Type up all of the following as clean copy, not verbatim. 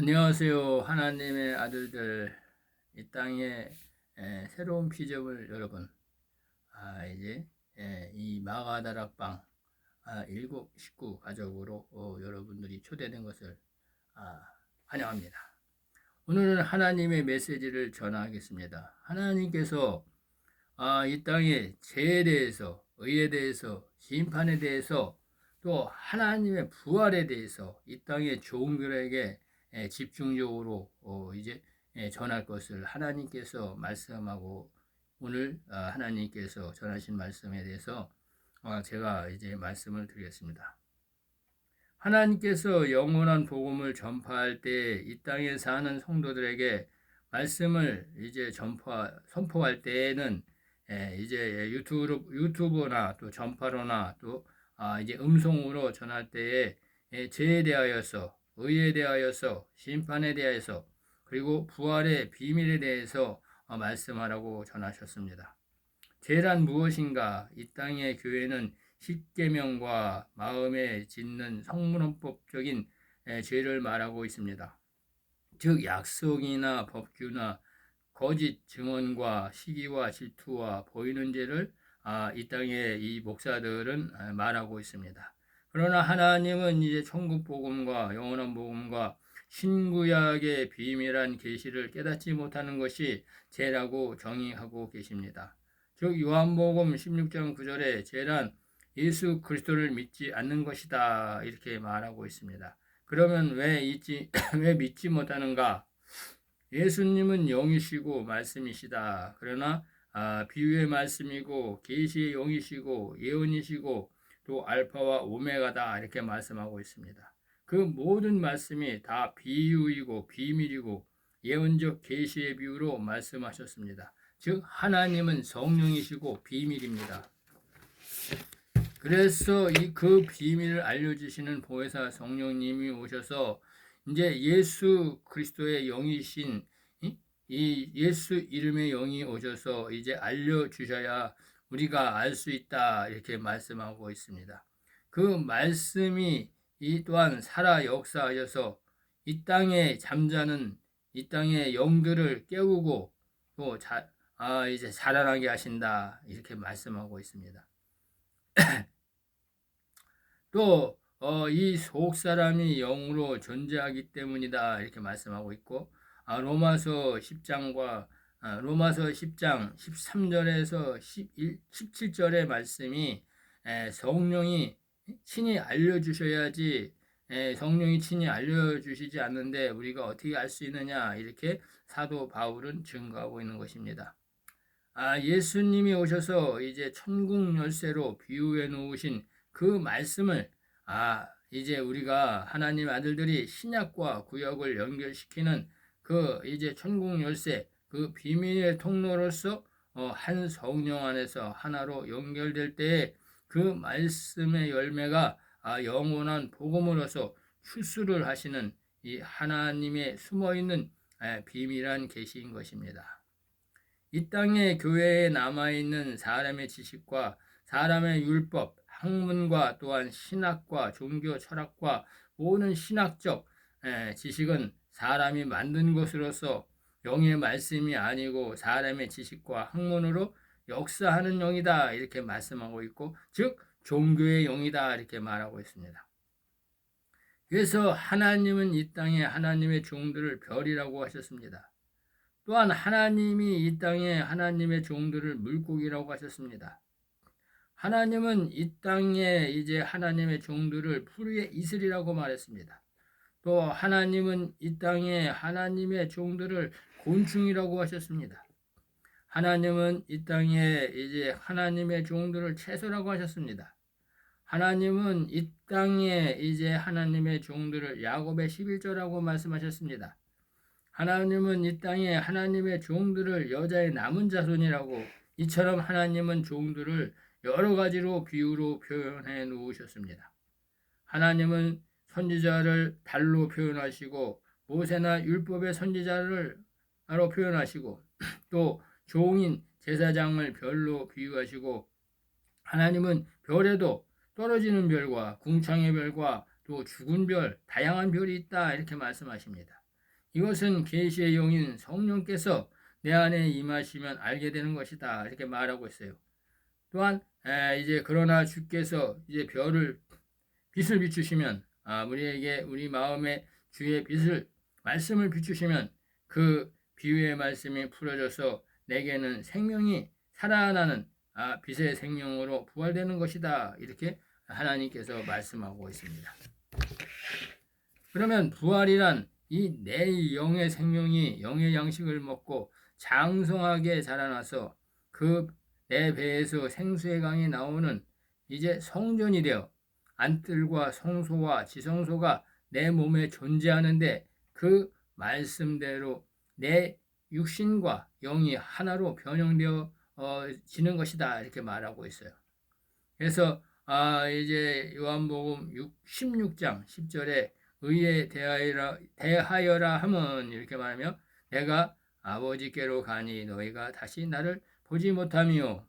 안녕하세요. 하나님의 아들들, 이 땅에 새로운 피조물 여러분. 이제 이 마가다락방 일곱 식구 가족으로 여러분들이 초대된 것을 아, 환영합니다. 오늘은 하나님의 메시지를 전하겠습니다. 하나님께서 이 땅의 죄에 대해서, 의에 대해서, 심판에 대해서, 또 하나님의 부활에 대해서 이 땅의 종들에게 집중적으로 이제 전할 것을 하나님께서 말씀하고, 오늘 하나님께서 전하신 말씀에 대해서 제가 이제 말씀을 드리겠습니다. 하나님께서 영원한 복음을 전파할 때 이 땅에 사는 성도들에게 말씀을 이제 선포할 때에는 이제 유튜브나 또 전파로나 또 이제 음성으로 전할 때에 죄에 대하여서, 의에 대하여서, 심판에 대하여서, 그리고 부활의 비밀에 대해서 말씀하라고 전하셨습니다. 죄란 무엇인가? 이 땅의 교회는 십계명과 마음에 짓는 성문헌법적인 죄를 말하고 있습니다. 즉 약속이나 법규나 거짓 증언과 시기와 질투와 보이는 죄를 이 땅의 이 목사들은 말하고 있습니다. 그러나 하나님은 이제 천국 복음과 영원한 복음과 신구약의 비밀한 계시를 깨닫지 못하는 것이 죄라고 정의하고 계십니다. 즉 요한복음 16장 9절에 죄란 예수 그리스도를 믿지 않는 것이다 이렇게 말하고 있습니다. 그러면 왜 믿지 못하는가? 예수님은 영이시고 말씀이시다. 그러나 비유의 말씀이고 계시의 영이시고 예언이시고 또 알파와 오메가다 이렇게 말씀하고 있습니다. 그 모든 말씀이 다 비유이고 비밀이고 예언적 계시의 비유로 말씀하셨습니다. 즉 하나님은 성령이시고 비밀입니다. 그래서 그 비밀을 알려주시는 보혜사 성령님이 오셔서 이제 예수 그리스도의 영이신 이 예수 이름의 영이 오셔서 이제 알려주셔야 우리가 알 수 있다 이렇게 말씀하고 있습니다. 그 말씀이 이 또한 살아 역사하셔서 이 땅에 잠자는 이 땅의 영들을 깨우고 또 이제 자라나게 하신다 이렇게 말씀하고 있습니다. 또 이 속사람이 영으로 존재하기 때문이다 이렇게 말씀하고 있고 로마서 10장과 로마서 10장 13절에서 17절의 말씀이 성령이 친히 알려주셔야지 성령이 친히 알려주시지 않는데 우리가 어떻게 알 수 있느냐 이렇게 사도 바울은 증거하고 있는 것입니다. 예수님이 오셔서 이제 천국 열쇠로 비유해 놓으신 그 말씀을 이제 우리가 하나님 아들들이 신약과 구약을 연결시키는 그 이제 천국 열쇠 그 비밀의 통로로서 한 성령 안에서 하나로 연결될 때에 그 말씀의 열매가 영원한 복음으로서 출수를 하시는 이 하나님의 숨어있는 비밀한 계시인 것입니다. 이 땅의 교회에 남아있는 사람의 지식과 사람의 율법, 학문과 또한 신학과 종교 철학과 모든 신학적 지식은 사람이 만든 것으로서 영의 말씀이 아니고 사람의 지식과 학문으로 역사하는 영이다 이렇게 말씀하고 있고 즉 종교의 영이다 이렇게 말하고 있습니다. 그래서 하나님은 이 땅에 하나님의 종들을 별이라고 하셨습니다. 또한 하나님이 이 땅에 하나님의 종들을 물고기라고 하셨습니다. 하나님은 이 땅에 이제 하나님의 종들을 풀 위에 이슬이라고 말했습니다. 또 하나님은 이 땅에 하나님의 종들을 곤충이라고 하셨습니다. 하나님은 이 땅에 이제 하나님의 종들을 채소라고 하셨습니다. 하나님은 이 땅에 이제 하나님의 종들을 야곱의 11조라고 말씀하셨습니다. 하나님은 이 땅에 하나님의 종들을 여자의 남은 자손이라고 이처럼 하나님은 종들을 여러 가지로 비유로 표현해 놓으셨습니다. 하나님은 선지자를 달로 표현하시고 모세나 율법의 선지자를 나로 표현하시고 또 종인 제사장을 별로 비유하시고 하나님은 별에도 떨어지는 별과 궁창의 별과 또 죽은 별, 다양한 별이 있다 이렇게 말씀하십니다. 이것은 계시의 영인 성령께서 내 안에 임하시면 알게 되는 것이다. 이렇게 말하고 있어요. 또한 이제 그러나 주께서 이제 빛을 비추시면 우리에게 우리 마음에 주의 빛을 말씀을 비추시면 그 비유의 말씀이 풀어져서 내게는 생명이 살아나는 빛의 생명으로 부활되는 것이다. 이렇게 하나님께서 말씀하고 있습니다. 그러면 부활이란 이 내 영의 생명이 영의 양식을 먹고 장성하게 자라나서 그 내 배에서 생수의 강이 나오는 이제 성전이 되어 안뜰과 성소와 지성소가 내 몸에 존재하는데 그 말씀대로 내 육신과 영이 하나로 변형되어 지는 것이다. 이렇게 말하고 있어요. 그래서 이제 요한복음 16장 10절에 의에 대하여라 하면 이렇게 말하며 내가 아버지께로 가니 너희가 다시 나를 보지 못하며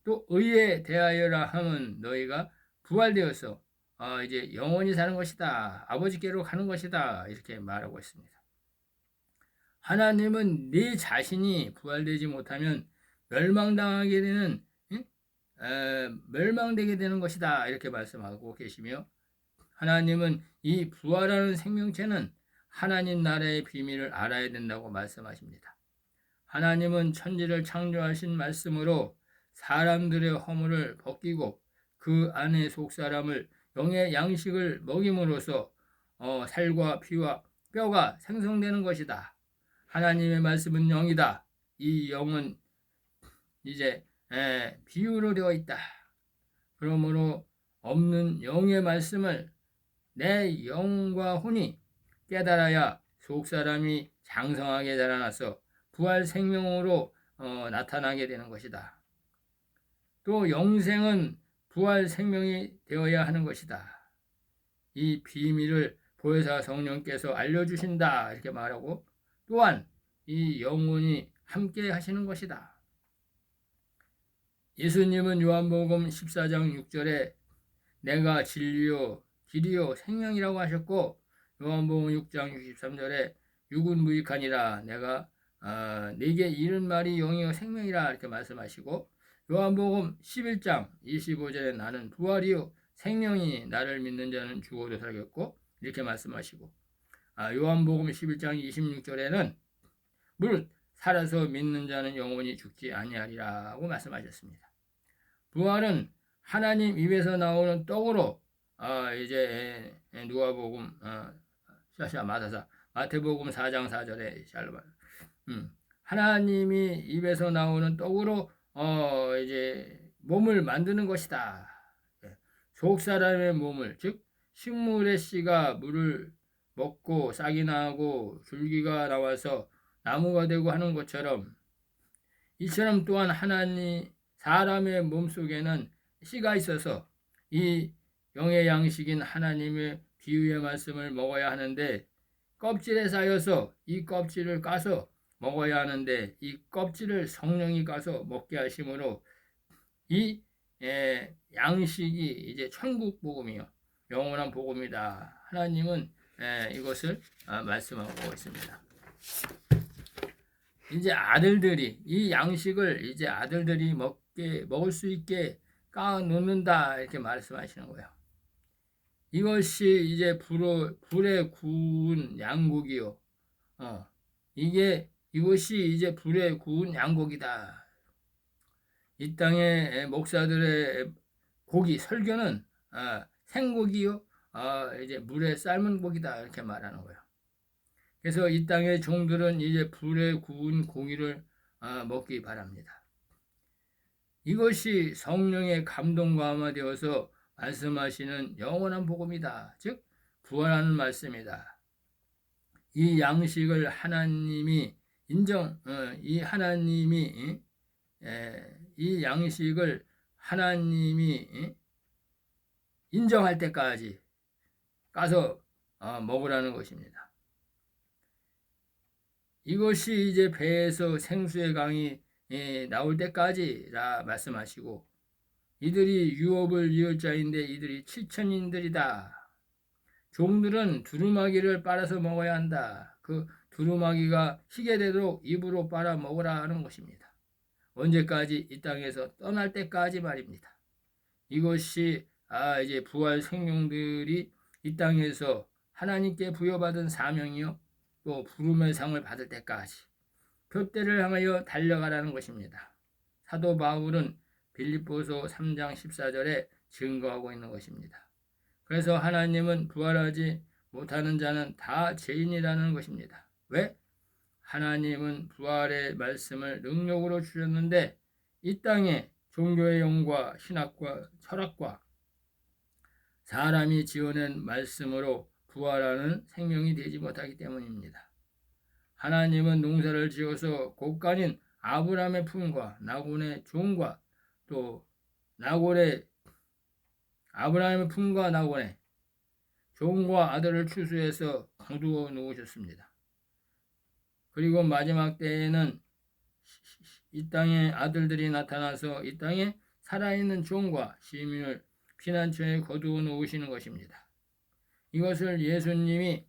또 의에 대하여라 하면 너희가 부활되어서 이제 영원히 사는 것이다. 아버지께로 가는 것이다. 이렇게 말하고 있습니다. 하나님은 네 자신이 부활되지 못하면 멸망당하게 되는 멸망되게 되는 것이다. 이렇게 말씀하고 계시며 하나님은 이 부활하는 생명체는 하나님 나라의 비밀을 알아야 된다고 말씀하십니다. 하나님은 천지를 창조하신 말씀으로 사람들의 허물을 벗기고 그 안에 속사람을 영의 양식을 먹임으로써 살과 피와 뼈가 생성되는 것이다. 하나님의 말씀은 영이다. 이 영은 이제 비유로 되어 있다. 그러므로 없는 영의 말씀을 내 영과 혼이 깨달아야 속사람이 장성하게 자라나서 부활 생명으로 나타나게 되는 것이다. 또 영생은 부활 생명이 되어야 하는 것이다. 이 비밀을 보혜사 성령께서 알려주신다. 이렇게 말하고 또한 이 영혼이 함께 하시는 것이다. 예수님은 요한복음 14장 6절에 내가 진리요 길이요 생명이라고 하셨고 요한복음 6장 63절에 육은 무익하니라 내가 네게 이른 말이 영이요 생명이라 이렇게 말씀하시고 요한복음 11장 25절에 나는 부활이요 생명이 나를 믿는 자는 죽어도 살겠고 이렇게 말씀하시고 요한복음 11장 26절에는 무릇 살아서 믿는 자는 영원히 죽지 아니하리라고 말씀하셨습니다. 부활은 하나님 입에서 나오는 떡으로 이제 누가복음 마태복음 4장 4절에 하나님이 입에서 나오는 떡으로 이제 몸을 만드는 것이다. 속 사람의 몸을 즉 식물의 씨가 물을 먹고 싹이 나고 줄기가 나와서 나무가 되고 하는 것처럼 이처럼 또한 하나님 사람의 몸 속에는 씨가 있어서 이 영의 양식인 하나님의 비유의 말씀을 먹어야 하는데 껍질에 쌓여서 이 껍질을 까서 먹어야 하는데 이 껍질을 성령이 까서 먹게 하심으로 이 양식이 이제 천국 복음이요 영원한 복음이다. 하나님은 이것을 말씀하고 있습니다. 이제 아들들이 이 양식을 이제 아들들이 먹을 수 있게 까 놓는다 이렇게 말씀하시는 거예요. 이것이 이제 불에 구운 양고기요. 이것이 이제 불에 구운 양고기다. 이 땅의 목사들의 고기 설교는 생고기요. 이제 물에 삶은 고기다 이렇게 말하는 거예요. 그래서 이 땅의 종들은 이제 불에 구운 고기를 먹기 바랍니다. 이것이 성령의 감동과 함화되어서 말씀하시는 영원한 복음이다. 즉 부활하는 말씀이다. 이 양식을 하나님이 이 양식을 하나님이 인정할 때까지 까서 먹으라는 것입니다. 이것이 이제 배에서 생수의 강이 나올 때까지라 말씀하시고 이들이 유업을 이을 자인데 이들이 7천인들이다. 종들은 두루마기를 빨아서 먹어야 한다. 그 두루마기가 희게 되도록 입으로 빨아먹으라 하는 것입니다. 언제까지? 이 땅에서 떠날 때까지 말입니다. 이것이 이제 부활 생명들이 이 땅에서 하나님께 부여받은 사명이요 또 부름의 상을 받을 때까지 표대를 향하여 달려가라는 것입니다. 사도 바울은 빌립보서 3장 14절에 증거하고 있는 것입니다. 그래서 하나님은 부활하지 못하는 자는 다 죄인이라는 것입니다. 왜? 하나님은 부활의 말씀을 능력으로 주셨는데 이 땅에 종교의 영과 신학과 철학과 사람이 지어낸 말씀으로 부활하는 생명이 되지 못하기 때문입니다. 하나님은 농사를 지어서 곡간인 아브라함의 품과 나곤의 종과 또 아브라함의 품과 나곤의 종과 아들을 추수해서 거두어 놓으셨습니다. 그리고 마지막 때에는 이 땅에 아들들이 나타나서 이 땅에 살아있는 종과 시민을 피난처에 거두어 놓으시는 것입니다. 이것을 예수님이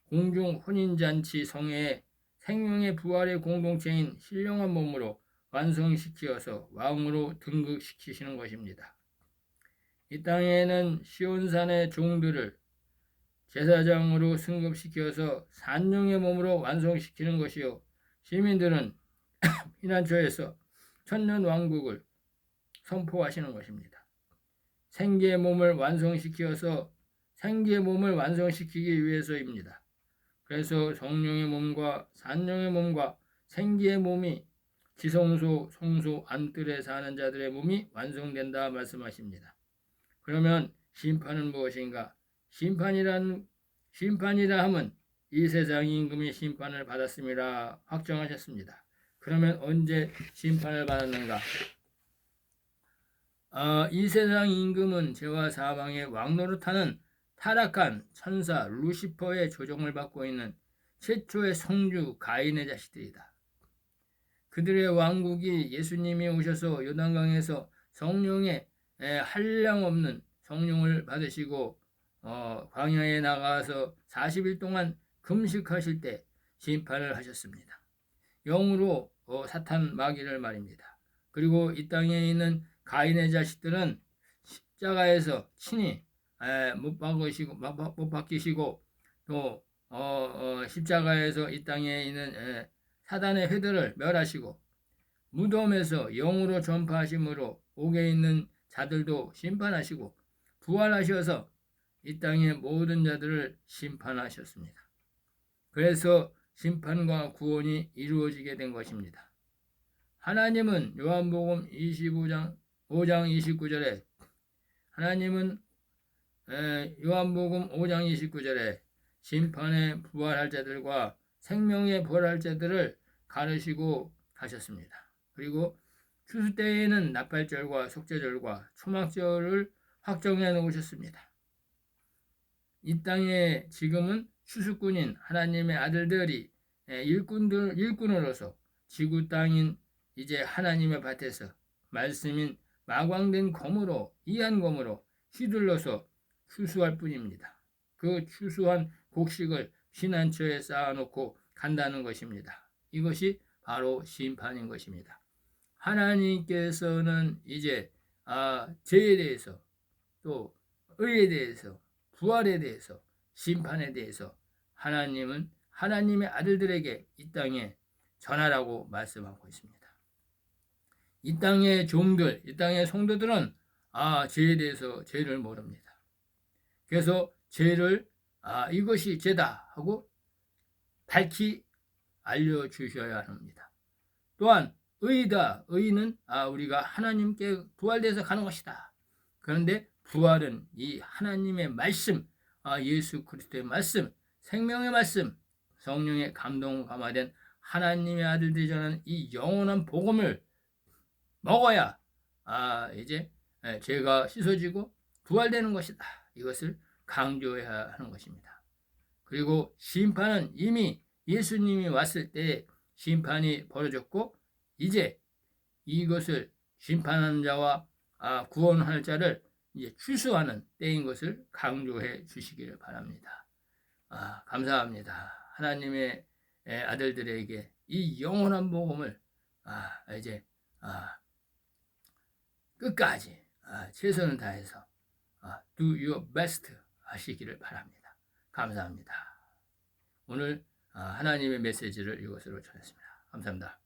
공중 혼인잔치 성회에 생명의 부활의 공동체인 신령한 몸으로 완성시키어서 왕으로 등극시키시는 것입니다. 이 땅에는 시온산의 종들을 제사장으로 승급시켜서 산용의 몸으로 완성시키는 것이요 시민들은 피난처에서 천년 왕국을 선포하시는 것입니다. 생기의 몸을 완성시켜서 생기의 몸을 완성시키기 위해서입니다. 그래서 성령의 몸과 산령의 몸과 생기의 몸이 지성소, 성소, 안뜰에 사는 자들의 몸이 완성된다 말씀하십니다. 그러면 심판은 무엇인가? 심판이라 함은 이 세상 임금이 심판을 받았음이라 확정하셨습니다. 그러면 언제 심판을 받았는가? 이 세상 임금은 죄와 사방의 왕노릇하는 타락한 천사 루시퍼의 조종을 받고 있는 최초의 성주 가인의 자식들이다. 그들의 왕국이 예수님이 오셔서 요단강에서 성령의 한량없는 성령을 받으시고 광야에 나가서 40일 동안 금식하실 때 심판을 하셨습니다. 영으로 사탄 마귀를 말입니다. 그리고 이 땅에 있는 가인의 자식들은 십자가에서 친히 못 박히시고 또 십자가에서 이 땅에 있는 사단의 회들을 멸하시고 무덤에서 영으로 전파하심으로 옥에 있는 자들도 심판하시고 부활하셔서 이 땅의 모든 자들을 심판하셨습니다. 그래서 심판과 구원이 이루어지게 된 것입니다. 하나님은 요한복음 5장 29절에 하나님은 요한복음 5장 29절에 심판에 부활할 자들과 생명에 부활할 자들을 가르시고 가셨습니다. 그리고 추수 때에는 나팔절과 속죄절과 초막절을 확정해 놓으셨습니다. 이 땅에 지금은 추수꾼인 하나님의 아들들이 일꾼으로서 지구 땅인 이제 하나님의 밭에서 말씀인 마광된 검으로 이한 검으로 휘둘러서 추수할 뿐입니다. 그 추수한 곡식을 피난처에 쌓아놓고 간다는 것입니다. 이것이 바로 심판인 것입니다. 하나님께서는 이제 죄에 대해서 또 의에 대해서 부활에 대해서 심판에 대해서 하나님은 하나님의 아들들에게 이 땅에 전하라고 말씀하고 있습니다. 이 땅의 종들, 이 땅의 성도들은 죄에 대해서 죄를 모릅니다. 그래서 죄를 이것이 죄다 하고 밝히 알려주셔야 합니다. 또한 의다, 의는 우리가 하나님께 부활돼서 가는 것이다. 그런데 부활은 이 하나님의 말씀, 예수 그리스도의 말씀, 생명의 말씀, 성령의 감동 감화된 하나님의 아들들이 전하는 이 영원한 복음을 먹어야 이제 죄가 씻어지고 부활되는 것이다. 이것을 강조해야 하는 것입니다. 그리고 심판은 이미 예수님이 왔을 때 심판이 벌어졌고 이제 이것을 심판하는 자와 구원할 자를 이제 추수하는 때인 것을 강조해 주시기를 바랍니다. 감사합니다. 하나님의 아들들에게 이 영원한 복음을 이제 끝까지 최선을 다해서 do your best 하시기를 바랍니다. 감사합니다. 오늘 하나님의 메시지를 이것으로 전했습니다. 감사합니다.